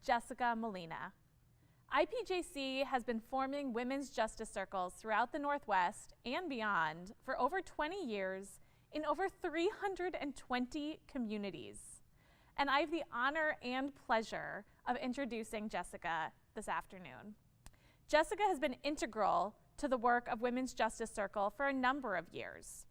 Jessica Molina. IPJC has been forming women's justice circles throughout the Northwest and beyond for over 20 years in over 320 communities. And I have the honor and pleasure of introducing Jessica this afternoon. Jessica has been integral to the work of Women's Justice Circle for a number of years.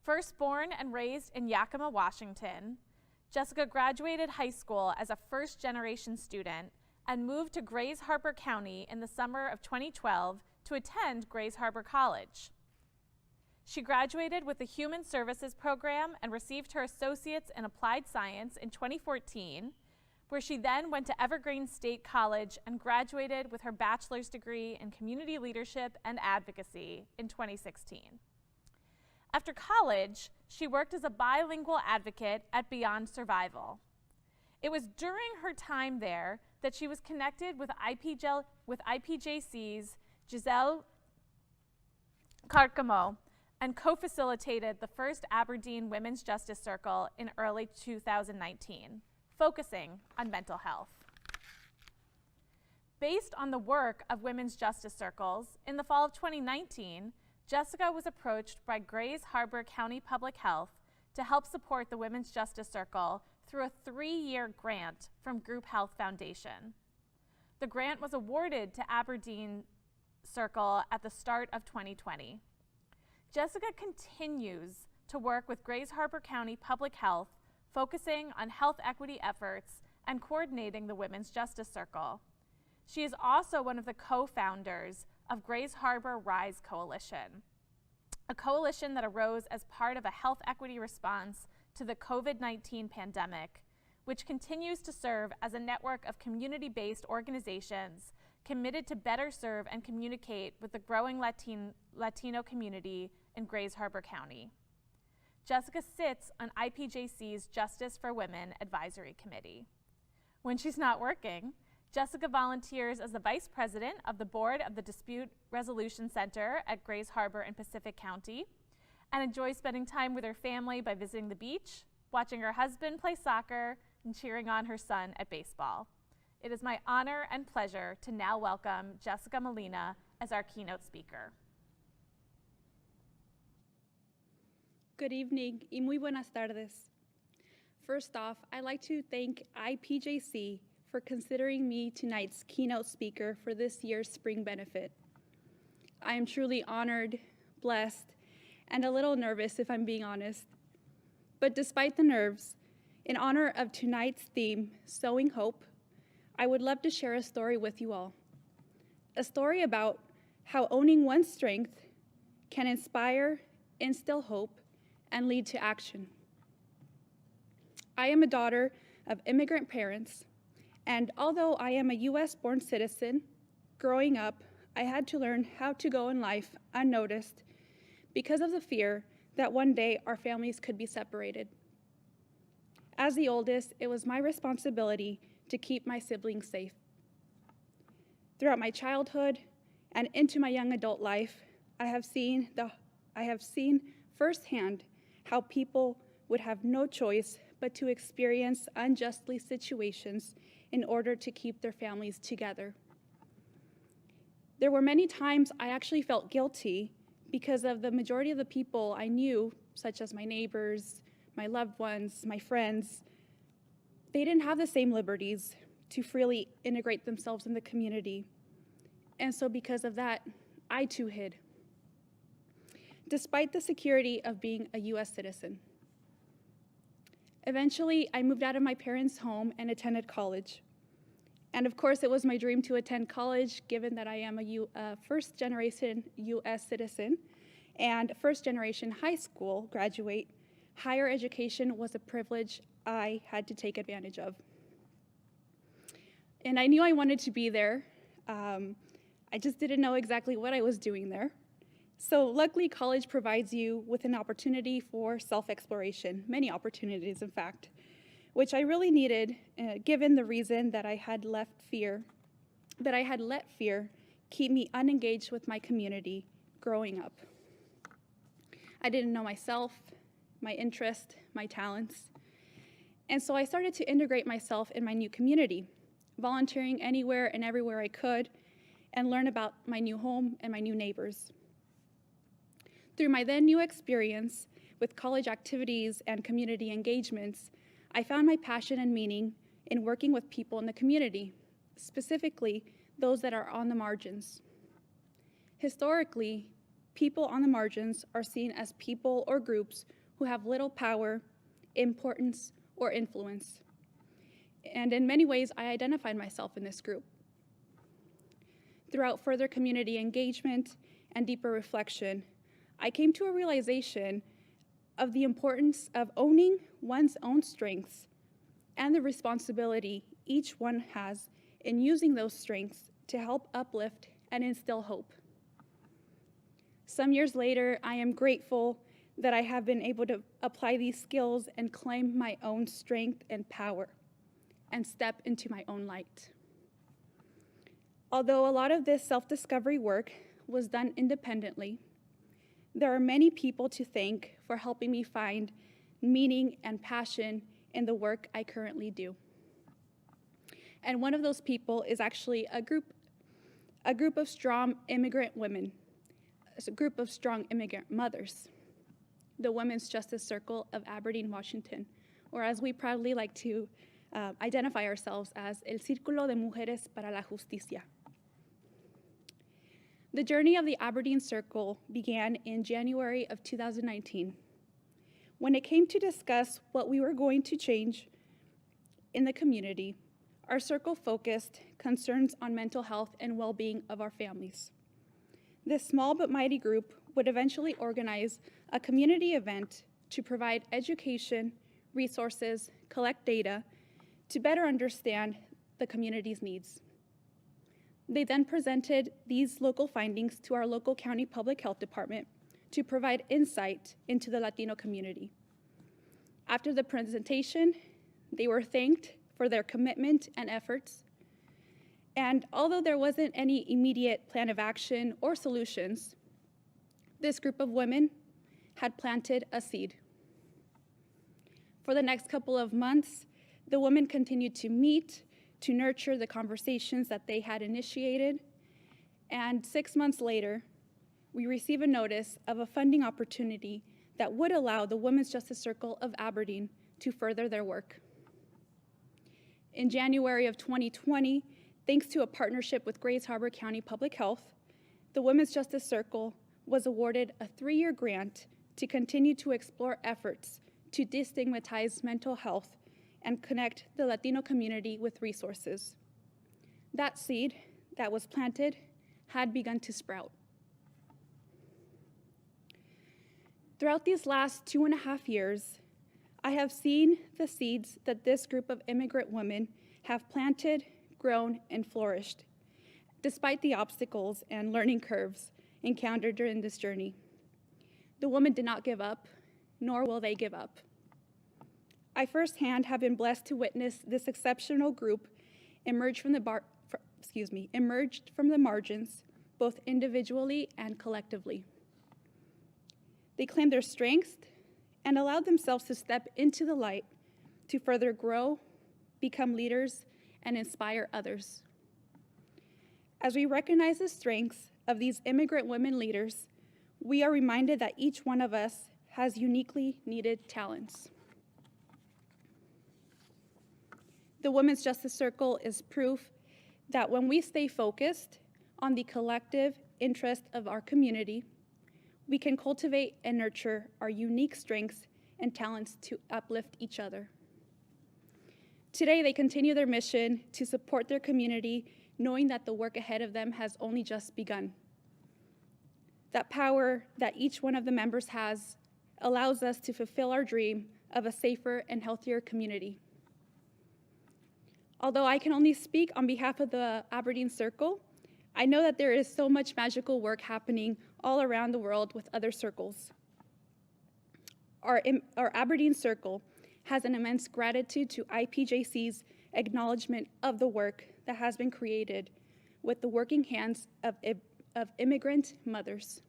First born and raised in Yakima, Washington, Jessica graduated high school as a first-generation student and moved to Grays Harbor County in the summer of 2012 to attend Grays Harbor College. She graduated with the Human Services program and received her associate's in applied science in 2014, where she then went to Evergreen State College and graduated with her bachelor's degree in community leadership and advocacy in 2016. After college, she worked as a bilingual advocate at Beyond Survival. It was during her time there that she was connected with IPJC's Giselle Carcamo and co-facilitated the first Aberdeen Women's Justice Circle in early 2019, focusing on mental health. Based on the work of Women's Justice Circles, in the fall of 2019, Jessica was approached by Grays Harbor County Public Health to help support the Women's Justice Circle through a 3-year grant from Group Health Foundation. The grant was awarded to Aberdeen Circle at the start of 2020. Jessica continues to work with Grays Harbor County Public Health, focusing on health equity efforts and coordinating the Women's Justice Circle. She is also one of the co-founders of Grays Harbor Rise Coalition, a coalition that arose as part of a health equity response to the COVID-19 pandemic, which continues to serve as a network of community-based organizations committed to better serve and communicate with the growing Latino community in Grays Harbor County. Jessica sits on IPJC's Justice for Women Advisory Committee. When she's not working, Jessica volunteers as the Vice President of the Board of the Dispute Resolution Center at Grays Harbor in Pacific County and enjoys spending time with her family by visiting the beach, watching her husband play soccer, and cheering on her son at baseball. It is my honor and pleasure to now welcome Jessica Molina as our keynote speaker. Good evening y muy buenas tardes. First off, I'd like to thank IPJC for considering me tonight's keynote speaker for this year's spring benefit. I am truly honored, blessed, and a little nervous if I'm being honest. But despite the nerves, in honor of tonight's theme, Sowing Hope, I would love to share a story with you all. A story about how owning one's strength can inspire, instill hope, and lead to action. I am a daughter of immigrant parents, and although I am a US-born citizen, growing up, I had to learn how to go in life unnoticed because of the fear that one day our families could be separated. As the oldest, it was my responsibility to keep my siblings safe. Throughout my childhood and into my young adult life, I have seen firsthand how people would have no choice but to experience unjustly situations in order to keep their families together. There were many times I actually felt guilty because of the majority of the people I knew, such as my neighbors, my loved ones, my friends, they didn't have the same liberties to freely integrate themselves in the community. And so because of that, I too hid, despite the security of being a US citizen. Eventually, I moved out of my parents' home and attended college. And of course, it was my dream to attend college, given that I am a first-generation US citizen and first-generation high school graduate. Higher education was a privilege I had to take advantage of. And I knew I wanted to be there. I just didn't know exactly what I was doing there. So luckily, college provides you with an opportunity for self-exploration, many opportunities, in fact, which I really needed, given the reason that I had let fear keep me unengaged with my community growing up. I didn't know myself, my interests, my talents, and so I started to integrate myself in my new community, volunteering anywhere and everywhere I could, and learn about my new home and my new neighbors. Through my then new experience with college activities and community engagements, I found my passion and meaning in working with people in the community, specifically those that are on the margins. Historically, people on the margins are seen as people or groups who have little power, importance, or influence. And in many ways, I identified myself in this group. Throughout further community engagement and deeper reflection, I came to a realization of the importance of owning one's own strengths and the responsibility each one has in using those strengths to help uplift and instill hope. Some years later, I am grateful that I have been able to apply these skills and claim my own strength and power and step into my own light. Although a lot of this self-discovery work was done independently, there are many people to thank for helping me find meaning and passion in the work I currently do. And one of those people is actually a group of strong immigrant women, a group of strong immigrant mothers, the Women's Justice Circle of Aberdeen, Washington, or as we proudly like to identify ourselves as El Círculo de Mujeres para la Justicia. The journey of the Aberdeen Circle began in January of 2019. When it came to discuss what we were going to change in the community, our circle focused concerns on mental health and well-being of our families. This small but mighty group would eventually organize a community event to provide education, resources, collect data to better understand the community's needs. They then presented these local findings to our local county public health department to provide insight into the Latino community. After the presentation, they were thanked for their commitment and efforts. And although there wasn't any immediate plan of action or solutions, this group of women had planted a seed. For the next couple of months, the women continued to meet, to nurture the conversations that they had initiated. And 6 months later, we received a notice of a funding opportunity that would allow the Women's Justice Circle of Aberdeen to further their work. In January of 2020, thanks to a partnership with Grays Harbor County Public Health, the Women's Justice Circle was awarded a 3-year grant to continue to explore efforts to destigmatize mental health and connect the Latino community with resources. That seed that was planted had begun to sprout. Throughout these last 2.5 years, I have seen the seeds that this group of immigrant women have planted, grown, and flourished, despite the obstacles and learning curves encountered during this journey. The women did not give up, nor will they give up. I firsthand have been blessed to witness this exceptional group emerge from the margins, both individually and collectively. They claimed their strengths and allowed themselves to step into the light to further grow, become leaders, and inspire others. As we recognize the strengths of these immigrant women leaders, we are reminded that each one of us has uniquely needed talents. The Women's Justice Circle is proof that when we stay focused on the collective interest of our community, we can cultivate and nurture our unique strengths and talents to uplift each other. Today, they continue their mission to support their community, knowing that the work ahead of them has only just begun. That power that each one of the members has allows us to fulfill our dream of a safer and healthier community. Although I can only speak on behalf of the Aberdeen Circle, I know that there is so much magical work happening all around the world with other circles. Our Aberdeen Circle has an immense gratitude to IPJC's acknowledgement of the work that has been created with the working hands of immigrant mothers.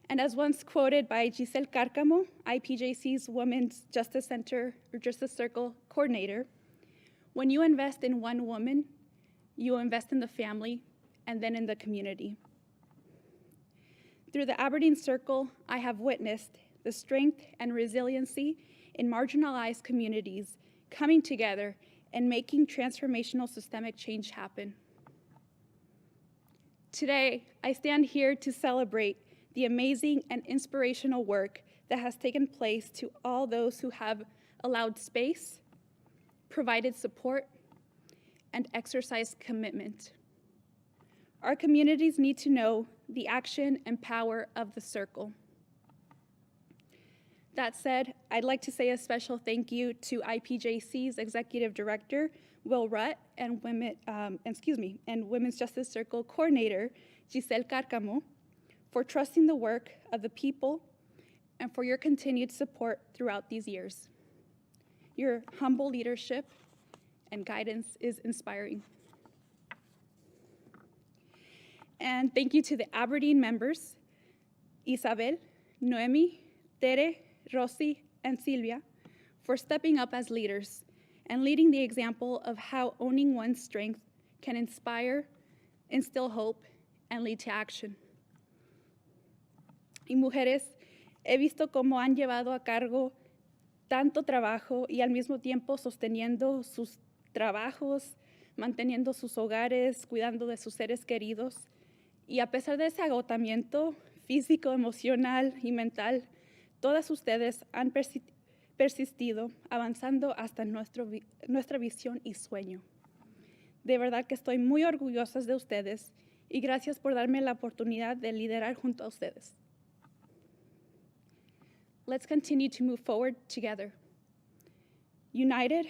And as once quoted by Giselle Cárcamo, IPJC's Women's Justice Center or Justice Circle coordinator, When you invest in one woman, you invest in the family and then in the community. Through the Aberdeen Circle, I have witnessed the strength and resiliency in marginalized communities coming together and making transformational systemic change happen. Today, I stand here to celebrate the amazing and inspirational work that has taken place to all those who have allowed space, provided support, and exercised commitment. Our communities need to know the action and power of the Circle. That said, I'd like to say a special thank you to IPJC's Executive Director, Will Rutt, and Women's Justice Circle Coordinator, Giselle Carcamo, for trusting the work of the people and for your continued support throughout these years. Your humble leadership and guidance is inspiring. And thank you to the Aberdeen members, Isabel, Noemi, Tere, Rosy, and Silvia, for stepping up as leaders and leading the example of how owning one's strength can inspire, instill hope, and lead to action. Y mujeres, he visto cómo han llevado a cargo tanto trabajo y al mismo tiempo sosteniendo sus trabajos, manteniendo sus hogares, cuidando de sus seres queridos. Y a pesar de ese agotamiento físico, emocional y mental, todas ustedes han persistido avanzando hasta nuestra visión y sueño. De verdad que estoy muy orgullosa de ustedes y gracias por darme la oportunidad de liderar junto a ustedes. Let's continue to move forward together, united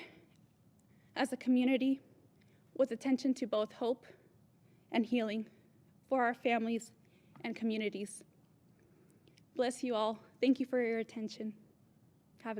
as a community with attention to both hope and healing for our families and communities. Bless you all. Thank you for your attention. Have a good